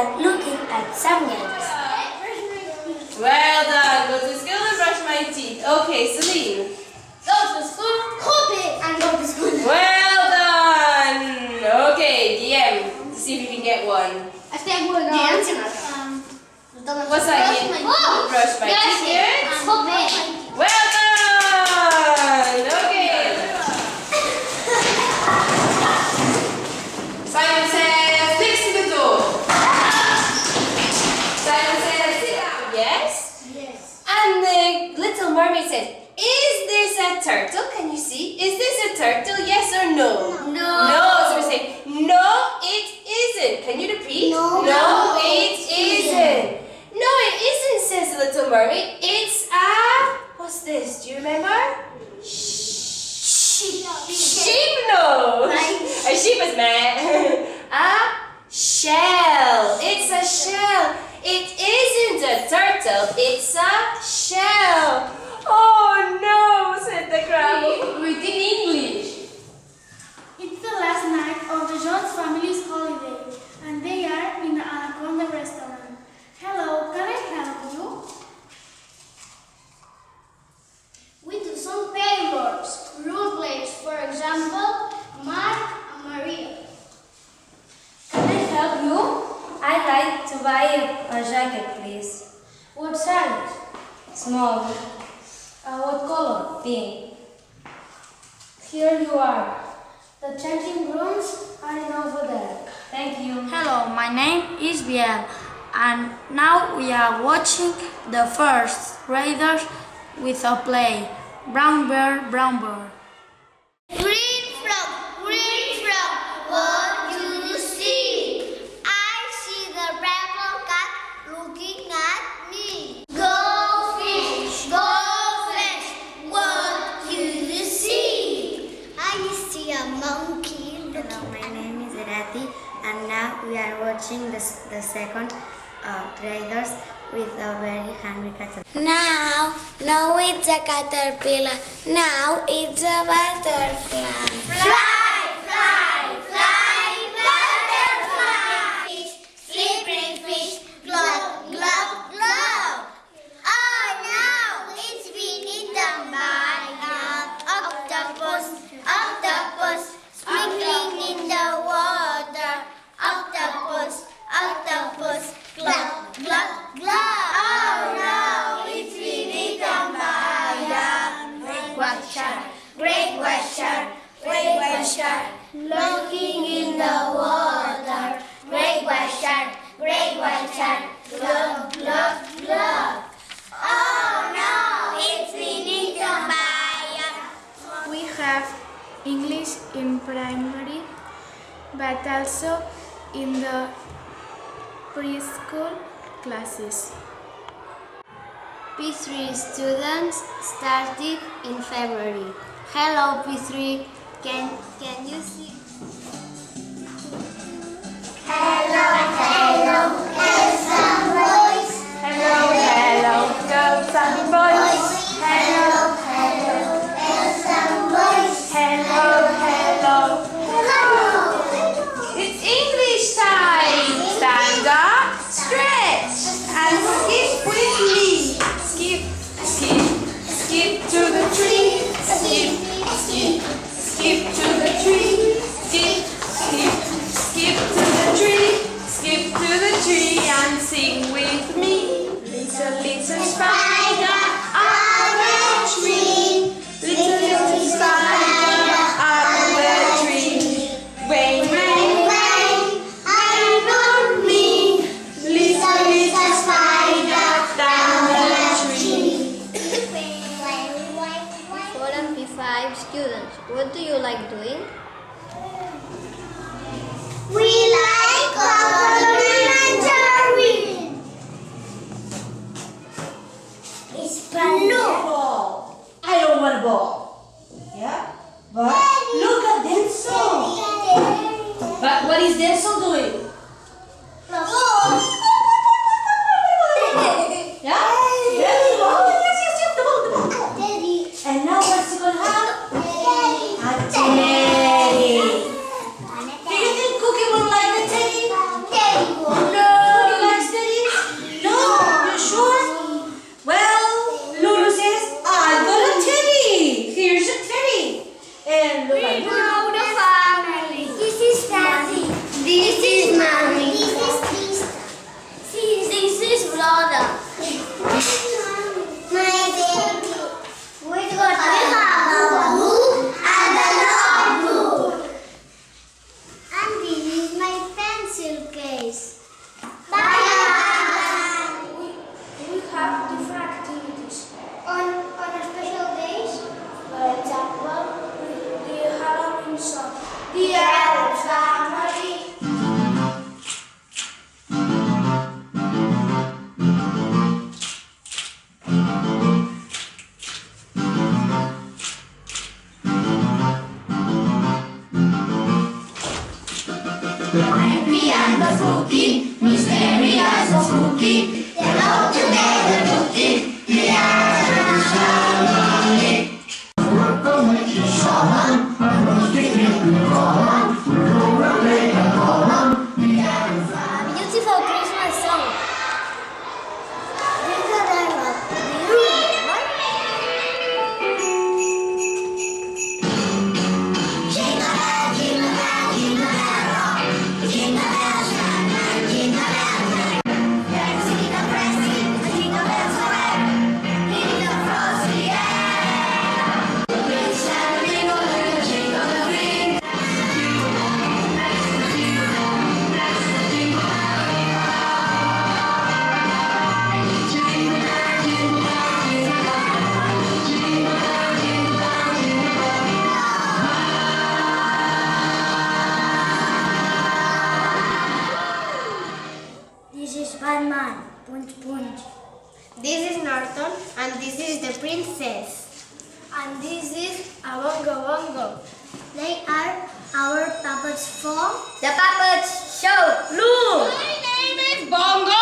are looking at some games. Well done. Go to school and brush my teeth. Okay, Celine. Go to school, hope and go to school. Well done. Okay, DM. To see if you can get one. What's that again? Brush my teeth. Good. Well done. Okay. Simon says, next to the door. Simon says, sit down. Yes? Yes. And the Little Mermaid says, is this a turtle? Can you see? Is this a turtle? Yes or no? No. No. So we say, no, it isn't. Can you repeat? No, it isn't. No, it isn't, says the Little Mermaid. It's a... What's this? Do you remember? Sheep. No. A sheep is mad. A shell. It's a shell. It isn't a turtle. It's a shell. Oh no, said the crab. Read in English. It's the last night of the Jones family's holiday, and they are in the Anaconda restaurant. Hello, can I help you? We do some paperworks, role plays, for example, Mark and Maria. Can I help you? I'd like to buy a jacket, please. What size? Small. What color? Pink. Here you are. The changing rooms are in over there. Thank you. Hello, my name is Biel, and now we are watching the first graders with a play, Brown Bear, Brown Bear. Green frog, what do you see? I see the purple cat looking at me. Goldfish, what do you see? I see a monkey looking. Hello, my name is Irati, and now we are watching the second graders with a very hungry caterpillar. Now it's a caterpillar. Now it's a butterfly. Fly, butterfly. Fish, slippery fish, glove. Oh no, it's been eaten by an octopus, swimming in the water. Octopus, glove. Oh no, it's been eaten by a great white shark, looking in the water. Great white shark, glove. Oh no, it's been eaten by a... We have English in primary, but also in the preschool classes. P3 students started in February. Hello P3, can you see? Hello, girls and boys. Hello, girls and boys. Hello, girls and boys. Hello. It's English time. Stand up, stretch, and skip with me. Skip to the tree. Skip to the tree. Skip to the tree. Skip to the tree and sing with me. Little spider on the tree. Little spider on the tree. Rain on me. Little spider down the tree. For P5 students, what do you like doing? We like coloring and drawing. It's blue. I don't want a ball. Yeah? But look at Denzel. But what is Denzel doing? Yeah? Yes, the ball. And now what's he gonna have? A teddy. Do you think Cookie will like the teddy? No. the creepy and the spooky, mysterious and spooky. They're all together looking, the answers suddenly. Work on making someone, I'm gonna stick it to the column. We're gonna play a column. Beautiful Christmas song. Jingle bell rock. Do you remember? Jingle bell, jingle bell, jingle bell rock. Jingle bells rock and jingle bells rock. Dancing and pressing, the jingle bells are in the frosty air. It's a jingle bell, jingle bell ring. This is Batman. Punch, punch. This is Norton, and this is the princess. And this is a bongo bongo. They are our puppets for The Puppets Show. Look! My name is Bongo.